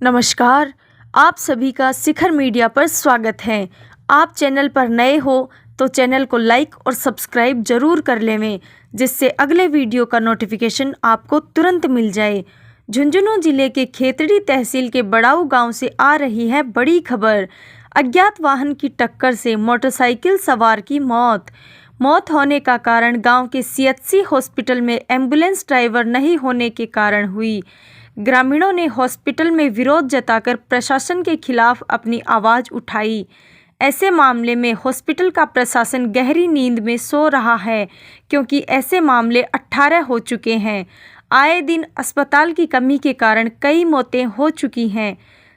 नमस्कार, आप सभी का शिखर मीडिया पर स्वागत है। आप चैनल पर नए हो तो चैनल को लाइक और सब्सक्राइब जरूर कर लें, जिससे अगले वीडियो का नोटिफिकेशन आपको तुरंत मिल जाए। झुंझुनू जिले के खेतड़ी तहसील के बड़ाऊ गांव से आ रही है बड़ी खबर। अज्ञात वाहन की टक्कर से मोटरसाइकिल सवार की मौत होने का कारण गांव के सीएचसी हॉस्पिटल में एम्बुलेंस ड्राइवर नहीं होने के कारण हुई। ग्रामीणों ने हॉस्पिटल में विरोध जताकर प्रशासन के खिलाफ अपनी आवाज़ उठाई। ऐसे मामले में हॉस्पिटल का प्रशासन गहरी नींद में सो रहा है, क्योंकि ऐसे मामले 18 हो चुके हैं। आए दिन अस्पताल की कमी के कारण कई मौतें हो चुकी हैं,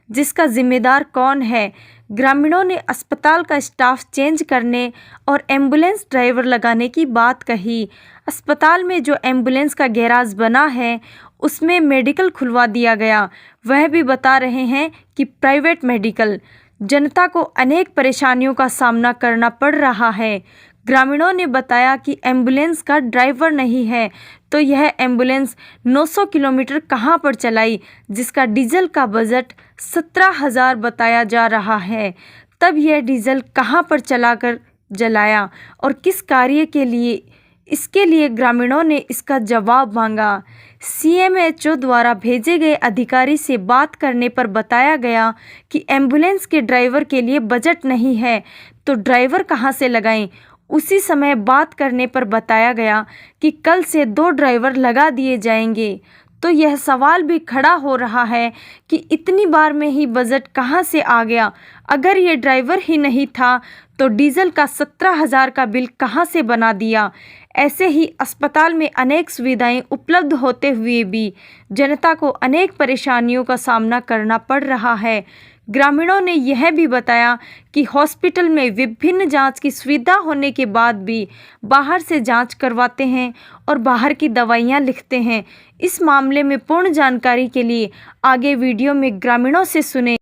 जिसका जिम्मेदार कौन है? ग्रामीणों ने अस्पताल का स्टाफ चेंज करने और एम्बुलेंस ड्राइवर लगाने की बात कही। अस्पताल में जो एम्बुलेंस का गैराज बना है उसमें मेडिकल खुलवा दिया गया। वह भी बता रहे हैं कि प्राइवेट मेडिकल। जनता को अनेक परेशानियों का सामना करना पड़ रहा है। ग्रामीणों ने बताया कि एम्बुलेंस का ड्राइवर नहीं है तो यह एम्बुलेंस 900 किलोमीटर कहां पर चलाई, जिसका डीजल का बजट 17,000 बताया जा रहा है। तब यह डीजल कहां पर चलाकर जलाया और किस कार्य के लिए? इसके लिए ग्रामीणों ने इसका जवाब मांगा। सीएमएचओ द्वारा भेजे गए अधिकारी से बात करने पर बताया गया कि एम्बुलेंस के ड्राइवर के लिए बजट नहीं है तो ड्राइवर कहां से लगाएं। उसी समय बात करने पर बताया गया कि कल से 2 ड्राइवर लगा दिए जाएंगे। तो यह सवाल भी खड़ा हो रहा है कि इतनी बार में ही बजट कहां से आ गया? अगर ये ड्राइवर ही नहीं था तो डीजल का 17,000 का बिल कहां से बना दिया? ऐसे ही अस्पताल में अनेक सुविधाएं उपलब्ध होते हुए भी जनता को अनेक परेशानियों का सामना करना पड़ रहा है। ग्रामीणों ने यह भी बताया कि हॉस्पिटल में विभिन्न जांच की सुविधा होने के बाद भी बाहर से जांच करवाते हैं और बाहर की दवाइयां लिखते हैं। इस मामले में पूर्ण जानकारी के लिए आगे वीडियो में ग्रामीणों से सुने।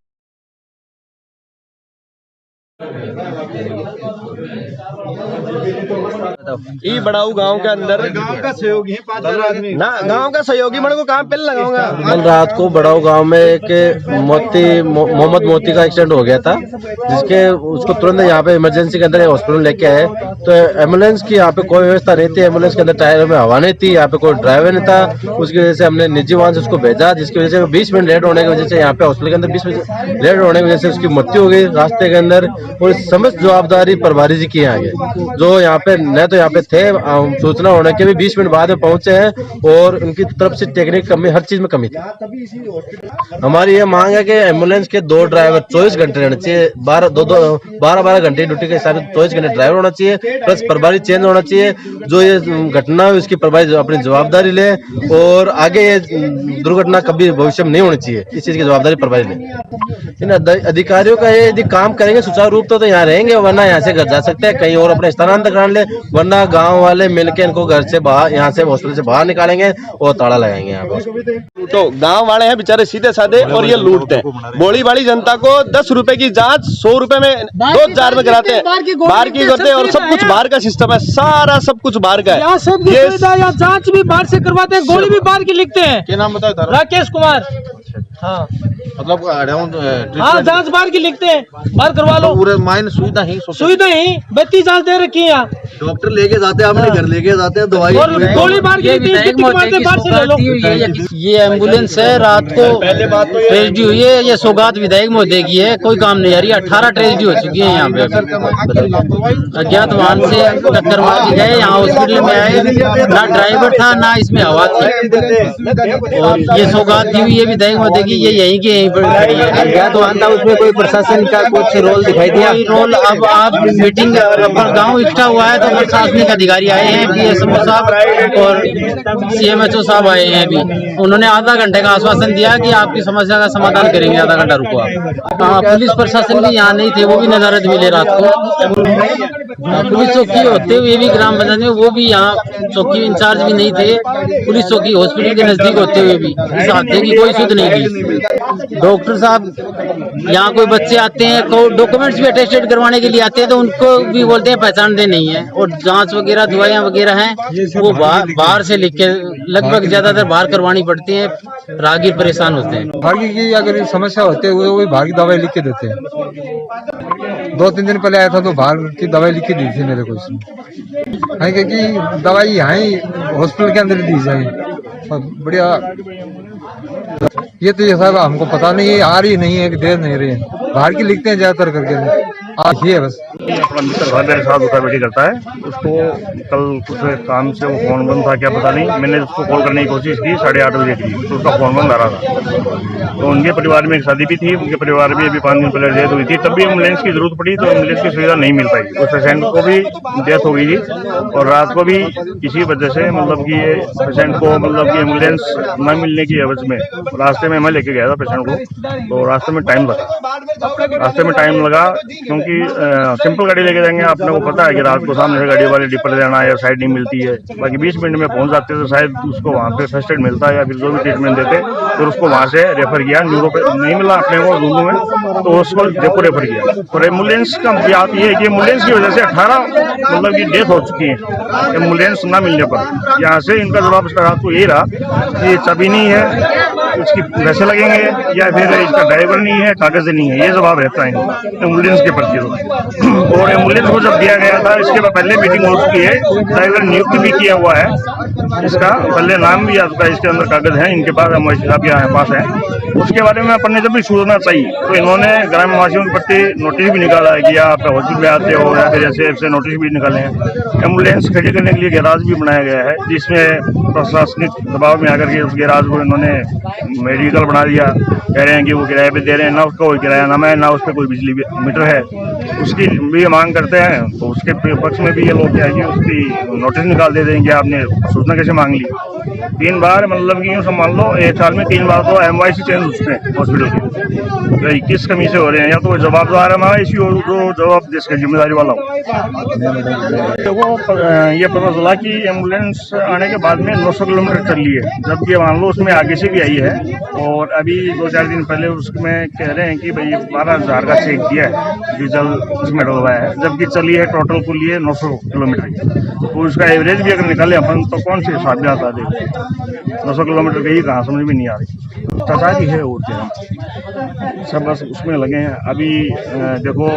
ई बड़ाऊ गांव के अंदर गांव का सहयोगी 5 आदमी ना गांव का सहयोगी मन को काम पहले लगाऊंगा। कल रात को बड़ाऊ गांव में एक मोहम्मद मोती का एक्सीडेंट हो गया था, जिसके उसको तुरंत यहाँ पे इमरजेंसी के अंदर हॉस्पिटल लेके आए। तो एम्बुलेंस की यहाँ पे कोई व्यवस्था नहीं थी, एम्बुलेंस के अंदर टायर में हवा नहीं थी, यहाँ पे कोई ड्राइवर नहीं था। उसकी वजह से हमने निजी वाहन से उसको भेजा, जिसकी वजह से 20 मिनट लेट होने की वजह से यहाँ पे हॉस्पिटल के अंदर 20 मिनट लेट होने की वजह से उसकी मृत्यु हो गई रास्ते के अंदर। और समस्त जवाबदारी प्रभारी जी की है आगे, जो यहाँ पे न तो यहाँ पे थे, सूचना होने के भी 20 मिनट बाद में पहुंचे हैं और उनकी तरफ से टेक्निक कमी, हर चीज में कमी थी। हमारी ये मांग है कि एम्बुलेंस के 2 ड्राइवर 24 घंटे रहने चाहिए, 12 घंटे ड्यूटी के हिसाब से 24 घंटे ड्राइवर होना चाहिए, प्लस प्रभारी चेंज होना चाहिए। जो ये घटना है उसकी प्रभारी अपनी जवाबदारी ले और आगे ये दुर्घटना कभी भविष्य में नहीं होनी चाहिए, इस चीज की जवाबदारी प्रभारी ले। इन अधिकारियों का ये यदि काम करेंगे सुचारू रूप तो यहाँ रहेंगे, वरना यहाँ से घर जा सकते हैं, कहीं और अपने स्थानांतर कर ले, वरना गांव वाले मिलकर इनको घर से बाहर, यहाँ से हॉस्पिटल से बाहर निकालेंगे और ताला लगाएंगे यहाँ पे। तो गांव वाले हैं बेचारे सीधे साधे और ये लूटते हैं। बोली बाड़ी जनता को 10 रुपए की जांच 100 रुपए में 2-4 में कराते हैं, बाहर की करते हैं और सब कुछ बाहर का सिस्टम है, सारा सब कुछ बाहर का है। जांच भी बाहर से करवाते हैं, गोली भी बाहर की लिखते हैं। क्या नाम बताओ? राकेश कुमार। हाँ मतलब हाँ, जांच बाहर की लिखते हैं, बाहर करवा लो। पूरे माइन सुविधा ही 32 जांच दे रखी है यहाँ। डॉक्टर लेके जाते हैं, अपने घर लेके जाते हैं, दवाई और गोली बाहर की लिखते हैं, बाहर से ले लो। ये एम्बुलेंस है, रात को ट्रेजेडी हुई है, ये सौगात विधायक महोदय की है, कोई काम नहीं आ रही। 18 ट्रेजेडी हो चुकी है यहाँ पे। अज्ञात वाहन से टक्कर मार के गए, यहाँ हॉस्पिटल में आए, ना ड्राइवर था ना इसमें हवा थी। और ये सौगात दी हुई है विधायक महोदय की, ये यहीं की यहीं पर खड़ी है। अज्ञात वाहन था, उसमें कोई प्रशासन का कुछ रोल दिखाई दिया? रोल अब आप मीटिंग गाँव इकट्ठा हुआ है तो प्रशासनिक अधिकारी आए हैं, PSO साहब और CMHO साहब आए हैं अभी। उन्होंने आधा घंटे का आश्वासन दिया कि आपकी समस्या का समाधान करेंगे, आधा घंटा रुको आप। पुलिस प्रशासन भी यहाँ नहीं थे, वो भी नजारत मिले रात को। पुलिस चौकी होते हुए भी ग्राम पंचायत में वो भी यहाँ चौकी इंचार्ज भी नहीं थे, पुलिस चौकी हॉस्पिटल के नजदीक होते हुए भी इस हादसे की कोई सुध नहीं थी। डॉक्टर साहब यहाँ कोई बच्चे आते हैं डॉक्यूमेंट्स भी अटेस्टेड करवाने के लिए आते हैं तो उनको भी बोलते हैं पहचानते नहीं है, और जांच वगैरह दवाइयाँ वगैरह हैं वो बाहर से लिख के लगभग ज्यादातर बाहर करवानी पड़ती है। राहगीर परेशान होते हैं। भागी की अगर समस्या होती है वो बाहर की दवाई लिख के देते हैं। 2-3 दिन पहले आया था तो बाहर की दवाई लिख के दी थी मेरे को इसमें, क्योंकि दवाई यहाँ ही हॉस्पिटल के अंदर दी जाए। बढ़िया ये तो ये साहब हमको पता नहीं है, आ रही नहीं है कि दे नहीं रही है, बाहर की लिखते हैं ज्यादातर करके, आज ही है बस। अपना मित्र भाई मेरे साथ उठा बैठी करता है, उसको कल कुछ काम से वो फोन बंद था क्या पता नहीं, मैंने उसको कॉल करने की कोशिश की 8:30 बजे की, तो उसका फोन बंद आ रहा था। तो उनके परिवार में एक शादी भी थी, उनके परिवार में अभी 5 दिन पहले डेथ हुई थी, तब भी एम्बुलेंस की जरूरत पड़ी तो एम्बुलेंस की सुविधा नहीं मिल पाई। उस पेशेंट को भी डेथ हो गई थी और रात को भी किसी वजह से मतलब कि ये पेशेंट को मतलब कि एम्बुलेंस न मिलने की एवज में रास्ते में मैं लेके गया था पेशेंट को, तो रास्ते में टाइम लगा क्योंकि सिंपल गाड़ी लेके जाएंगे, आपने को पता है कि रात को सामने से गाड़ी वाले डिपर देना या साइड नहीं मिलती है, बाकी 20 मिनट में पहुंच जाते तो शायद उसको वहाँ पे फर्स्ट एड मिलता है या फिर जो भी ट्रीटमेंट देते, फिर उसको वहाँ से रेफर किया। न्यूरो पे नहीं मिला अपने को लुलू में, तो उसको जयपुर रेफर किया। और एम्बुलेंस का बात ये है कि एम्बुलेंस की वजह से 18 मतलब की डेथ हो चुकी है एम्बुलेंस न मिलने पर। यहाँ से इनका जवाब रात को ये रहा कि चाबी नहीं है, इसकी पैसे लगेंगे, या फिर इसका ड्राइवर नहीं है, कागज नहीं है, ये जवाब रहता है एम्बुलेंस के प्रति। और एम्बुलेंस को जब दिया गया था इसके पहले मीटिंग हो चुकी है, ड्राइवर नियुक्त भी किया हुआ है, इसका पहले नाम भी आ चुका है, इसके अंदर कागज है इनके पास, साहब यहाँ पास है। उसके बारे में अपन ने जब भी सोचना चाहिए तो इन्होंने ग्रामीण वासियों के प्रति नोटिस भी निकाला है कि आप हॉस्पिटल में आते हो, या फिर ऐसे नोटिस भी निकाले हैं। एम्बुलेंस खड़ी करने के लिए गैराज भी बनाया गया है, जिसमें प्रशासनिक दबाव में आकर के उस गैराज को इन्होंने मेडिकल बना दिया। कह रहे हैं कि वो किराए पे दे रहे हैं, ना उसका कोई किराया नामा है, ना उस पर कोई बिजली मीटर है, उसकी भी मांग करते हैं। तो उसके पक्ष में भी ये लोग क्या है कि उसकी नोटिस निकाल देते हैं कि आपने सूचना कैसे मांग ली। 3 बार मतलब कि यूँ मान लो 1 साल में 3 बार तो MYC चेंज हो चुके हैं हॉस्पिटल के, तो 21 कमी से हो रहे हैं। या तो जवाबदार है हमारा इसी जो जवाब जिसकी जिम्मेदारी वाला हो। देखो ये पता चला कि एम्बुलेंस आने के बाद में 900 किलोमीटर चल रही है, जबकि मान लो उसमें आगे से भी आई है। और अभी 2-4 दिन पहले उसमें कह रहे हैं कि भाई 12,000 का चेक दिया है, डीजल उसमें डलवाया है, जबकि चली है टोटल कुल ये 900 किलोमीटर। तो उसका एवरेज भी अगर निकाले अपन तो कौन से हिसाब में आता है, 900 किलोमीटर गई कहाँ समझ में नहीं आ रही। ही है और क्या सब बस उसमें लगे हैं। अभी देखो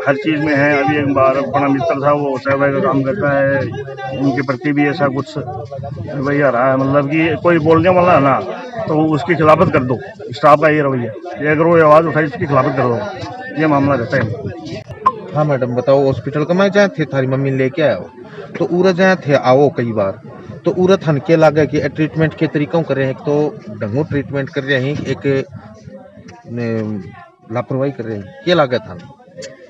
हर चीज़ में है। अभी एक बार अपना मित्र था वो चाय का काम करता है, उनके प्रति भी ऐसा कुछ रवैया रहा है, मतलब कि कोई बोलने वाला है ना तो उसकी खिलाफत कर दो, स्टाफ का ये रवैया, ये अगर वो आवाज़ उठाई उसकी खिलाफत कर दो, ये मामला रहता है। हाँ मैडम बताओ, हॉस्पिटल का मैं जहाँ थे थारी मम्मी लेके आया हो तो उरा जहाँ थे आओ कई बार तो उरा थन के लागे कि ट्रीटमेंट के तरीकों कर रहे हैं, तो ढंगो ट्रीटमेंट कर रहे हैं, एक लापरवाही कर रहे हैं, क्या लागे था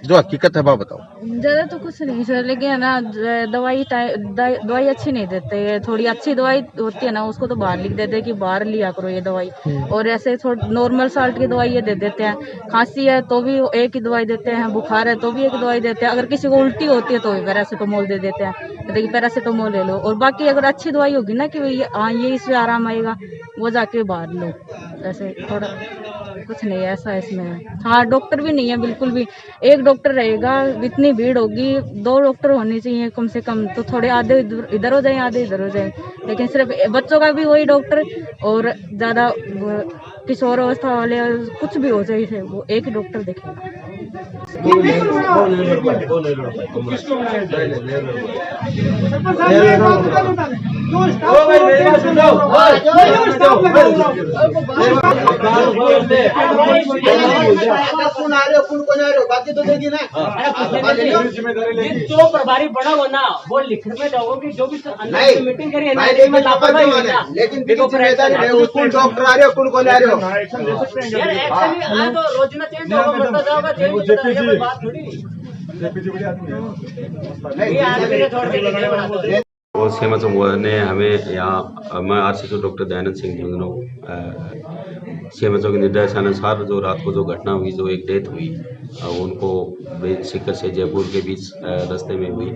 जो हकीकत है बात बताओ। ज़्यादा तो कुछ नहीं सर, लेकिन है ना दवाई अच्छी नहीं देते, थोड़ी अच्छी दवाई होती है ना उसको तो बाहर लिख देते हैं कि बाहर लिया करो ये दवाई, और ऐसे थोड़ी नॉर्मल साल्ट की दवाई ये दे देते हैं। खांसी है तो भी एक ही दवाई देते हैं, बुखार है तो भी एक दवाई देते हैं, अगर किसी को उल्टी होती है तो भी पैरासीटामोल दे देते हैं, कहते कि पैरासीटामोल ले लो। और बाकी अगर अच्छी दवाई होगी ना कि हाँ ये इससे आराम आएगा, वो जाके बाहर लो। ऐसे थोड़ा कुछ नहीं है ऐसा इसमें। हाँ डॉक्टर भी नहीं है बिल्कुल भी, एक डॉक्टर रहेगा, इतनी भीड़ होगी 2 डॉक्टर होने चाहिए कम से कम, तो थोड़े आधे इधर हो जाए आधे इधर हो जाए, लेकिन सिर्फ बच्चों का भी वही डॉक्टर, और ज़्यादा किशोर अवस्था वाले कुछ भी हो जाए वो एक ही डॉक्टर देखेगा। जो प्रभारी बड़ा हो ना वो लिखने में जाओ कि जो भी मीटिंग करी है ना, लेकिन डॉक्टर आ रहे हो कौन आ रहे हो, रोज ना चेंज होगा, बढ़ता जाओगा, चेंज बात थोड़ी। और सीएमएचओ ने हमें यहाँ, मैं RCH doctor Dayanand Singh Jhunjhunu CMHO के निर्देशानुसार जो रात को जो घटना हुई, जो एक डेथ हुई, उनको सीकर से जयपुर के बीच रास्ते में हुई,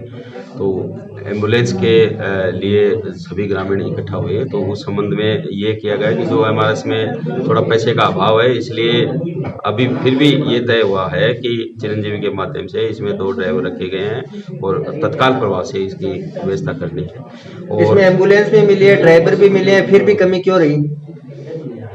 तो एम्बुलेंस के लिए सभी ग्रामीण इकट्ठा हुए। तो उस संबंध में ये किया गया कि जो एमआरएस में थोड़ा पैसे का अभाव है, इसलिए अभी फिर भी ये तय हुआ है कि चिरंजीवी के माध्यम से इसमें 2 ड्राइवर रखे गए हैं और तत्काल प्रभाव से इसकी व्यवस्था करनी है। और इसमें एम्बुलेंस भी मिली है, ड्राइवर भी मिले हैं, फिर भी कमी क्यों रही?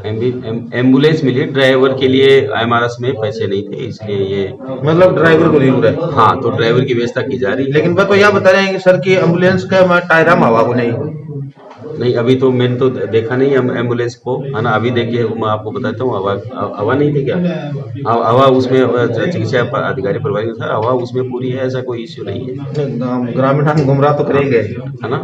एम्बुलेंस मिली, ड्राइवर के लिए एमआरएस में पैसे नहीं थे, इसलिए ये मतलब ड्राइवर को जरूर है। हाँ, तो ड्राइवर की व्यवस्था की जा रही है। लेकिन वह तो यह बता रहे हैं कि सर की एम्बुलेंस का टायरा में हवा को नहीं, अभी तो मैंने तो देखा नहीं एम्बुलेंस को, है ना। अभी देखिए मैं आपको बताता हूँ, हवा नहीं थी क्या? हवा उसमें चिकित्सा अधिकारी प्रभारी था, हवा उसमें पूरी है, ऐसा कोई इश्यू नहीं है। ग्रामीण गुमराह तो करेंगे, है ना।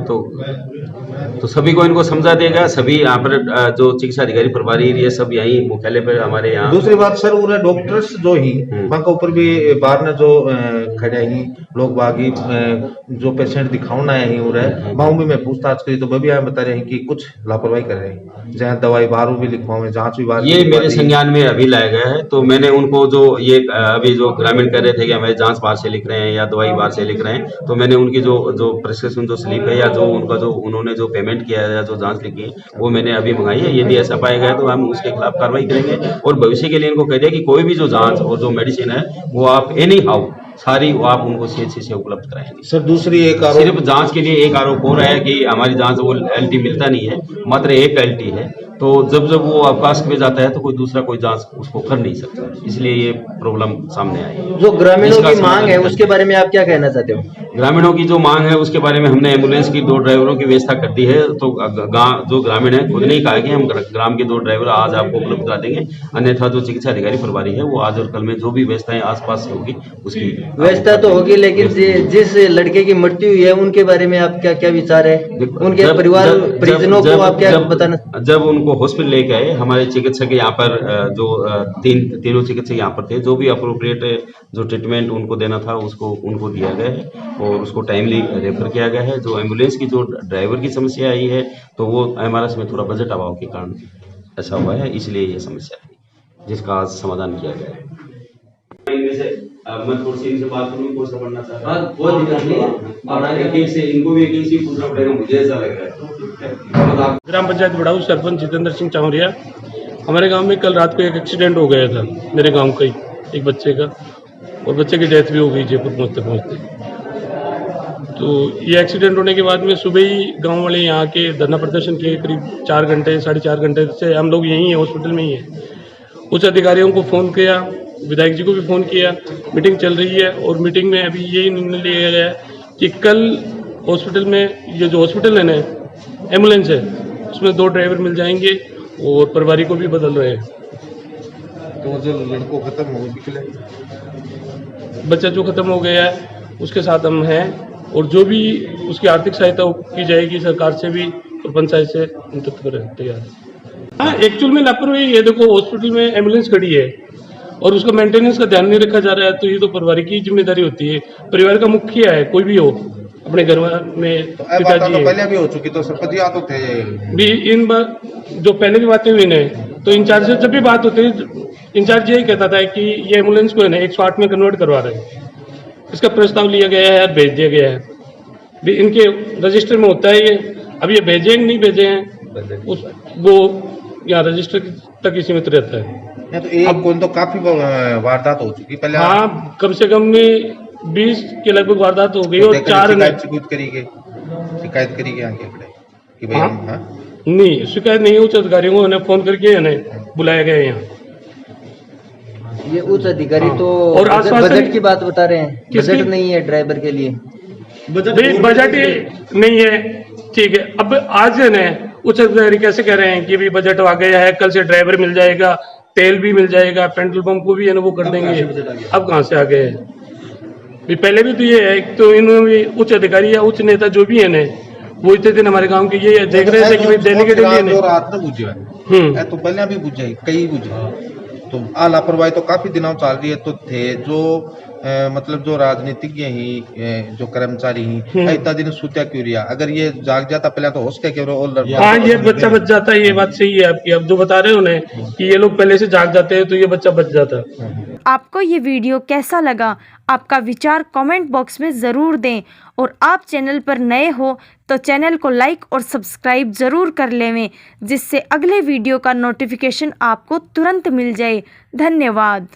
तो सभी को इनको समझा देगा, सभी यहाँ पर जो चिकित्सा अधिकारी प्रभारी ये सब यही मुख्यालय पर हमारे यहाँ। दूसरी बात सर, पूरे डॉक्टर्स जो ही वहाँ के ऊपर भी बाहर ने जो खड़े ही लोग बागी जो पेशेंट दिखाना है वहाँ भी मैं पूछताछ करी तो वह भी आए बता रहे हैं कि कुछ लापरवाही कर रहे हैं, जहाँ दवाई बाहर भी लिखवाओ, जांच भी बाहर। ये मेरे संज्ञान में अभी लाया गया है, तो मैंने उनको जो ये अभी जो ग्रामीण कह रहे थे कि हमें जांच बाहर से लिख रहे हैं या दवाई बाहर से लिख रहे हैं, तो मैंने उनकी जो प्रिस्क्रिप्शन जो स्लिप है या जो उनका जो उन्होंने जो पेमेंट किया है या जो जांच लिखी है वो मैंने अभी मंगाई है। यदि ऐसा पाया गया तो हम उसके खिलाफ कार्रवाई करेंगे और भविष्य के लिए इनको कह दिया कि कोई भी जो जांच और जो मेडिसिन है वो आप एनी हाउ सारी वो आप उनको सीएचसी से उपलब्ध कराएंगे। सर दूसरी एक सिर्फ जांच के लिए एक आरोप हो रहा है कि हमारी जांच वो एलटी मिलता नहीं है, मात्र एक एलटी है, तो जब वो अवकाश में जाता है तो कोई दूसरा कोई जांच उसको कर नहीं सकता, इसलिए ये प्रॉब्लम सामने आई। जो ग्रामीणों की मांग है उसके बारे में आप क्या कहना चाहते हो? ग्रामीणों की जो मांग है उसके बारे में हमने एम्बुलेंस की 2 ड्राइवरों की व्यवस्था कर दी है, तो जो ग्रामीण है खुद ने कहा कि हम ग्राम के 2 ड्राइवर आज आपको उपलब्ध करा देंगे, अन्यथा जो चिकित्सा अधिकारी प्रभारी है वो आज और कल में जो भी व्यवस्थाएं आसपास से होगी उसकी व्यवस्था तो होगी, लेकिन जिस लड़के की मृत्यु हुई है उनके बारे में आप क्या क्या विचार है? उनके परिवार परिजनों को आप क्या बताना? जब उनको हॉस्पिटल लेके आए हमारे चिकित्सक यहाँ पर जो तीनों चिकित्सक यहाँ पर थे, जो भी अप्रोप्रिएट जो ट्रीटमेंट उनको देना था उसको उनको दिया गया है और उसको टाइमली रेफर किया गया है। जो एम्बुलेंस की जो ड्राइवर की समस्या आई है तो वो एमआरएस में थोड़ा बजट अभाव के कारण ऐसा हुआ है, इसलिए ये समस्या है जिसका आज समाधान किया गया है। मैं थोड़ी सी इनसे बात करूँ, कोर्स पढ़ना चाहता हूँ, बहुत दिक्कत नहीं है, एक से इनको भी एक ही पूछना पड़ेगा, मुझे ऐसा लग रहा है। ग्राम पंचायत बड़ाऊ सरपंच जितेंद्र सिंह चावरिया। हमारे गांव में कल रात को एक एक्सीडेंट हो गया था, मेरे गांव का ही एक बच्चे का, और बच्चे की डेथ भी हो गई जयपुर पहुँचते पहुँचते। तो ये एक्सीडेंट होने के बाद में सुबह ही गांव वाले यहाँ के धरना प्रदर्शन किए, करीब 4 घंटे 4.5 घंटे से हम लोग यहीं हैं, हॉस्पिटल में ही हैं। उच्च अधिकारियों को फ़ोन किया, विधायक जी को भी फ़ोन किया, मीटिंग चल रही है और मीटिंग में अभी यही निर्णय लिया गया है कि कल हॉस्पिटल में ये जो हॉस्पिटल है ना एम्बुलेंस है उसमें 2 ड्राइवर मिल जाएंगे और प्रभारी को भी बदल रहे हैं। तो जो लड़को खत्म हो निकले, बच्चा जो खत्म हो गया है उसके साथ हम हैं और जो भी उसकी आर्थिक सहायता की जाएगी सरकार से भी और पंचायत से हम तत्पर तैयार है। हाँ, एक्चुअल में लापरवाही ये देखो, हॉस्पिटल में एम्बुलेंस खड़ी है और उसका मेंटेनेंस का ध्यान नहीं रखा जा रहा है, तो ये तो परिवार की जिम्मेदारी होती है। परिवार का मुखिया है, कोई भी हो, अपने घर में पिताजी है। पहले भी हो चुकी तो सरपंच या तो थे भी इन बार जो पहले की बातें हुई ने, तो इंचार्ज से जब भी बात होती है इंचार्ज यही कहता था कि ये एम्बुलेंस को है ना 108 में कन्वर्ट करवा रहे हैं, इसका प्रस्ताव लिया गया है, भेज दिया गया है, भी इनके रजिस्टर में होता है ये। अब ये भेजे नहीं भेजे हैं उस वो यहाँ रजिस्टर तक ही सीमित रहता है। तो एक कौन तो काफी वारदात हो चुकी पहले। हाँ, कम से कम में 20 के लगभग वारदात हो गई और 4 शिकायत करी गई कि भाई नहीं शिकायत नहीं, उच्च अधिकारियों को उन्हें फोन करके उन्हें बुलाया गया यहाँ। ये उच्च अधिकारी तो और बजट की बात बता रहे हैं, बजट नहीं है ड्राइवर के लिए, बजट नहीं है, ठीक है। अब आज है ना उच्च अधिकारी कैसे कह रहे हैं कि भी बजट आ गया है, कल से ड्राइवर मिल जाएगा, तेल भी मिल जाएगा, पेट्रोल पंप को भी है ना वो कर देंगे। अब कहाँ से आ गए हैं? पहले भी तो ये है, तो इन्होंने उच्च अधिकारी या उच्च नेता जो भी है ना वो इतने दिन हमारे गांव के ये देख रहे थे कि भाई डेलीगेट रात में बुझे तो पहले भी बुझे कई बुझे तो लापरवाही तो काफी दिनों चल रही है। तो थे जो मतलब जो राजनीतिज्ञ ही जो कर्मचारी ही इतना दिन सूत्या क्यों रिया, अगर ये जाग जाता पहले तो हो सके क्यों। हाँ, ये बच्चा बच जाता है, ये बात सही है आपकी। अब जो बता रहे हो उन्हें कि ये लोग पहले से जाग जाते हैं तो ये बच्चा बच जाता। आपको ये वीडियो कैसा लगा, आपका विचार कमेंट बॉक्स में ज़रूर दें। और आप चैनल पर नए हो तो चैनल को लाइक और सब्सक्राइब ज़रूर कर लें, जिससे अगले वीडियो का नोटिफिकेशन आपको तुरंत मिल जाए। धन्यवाद।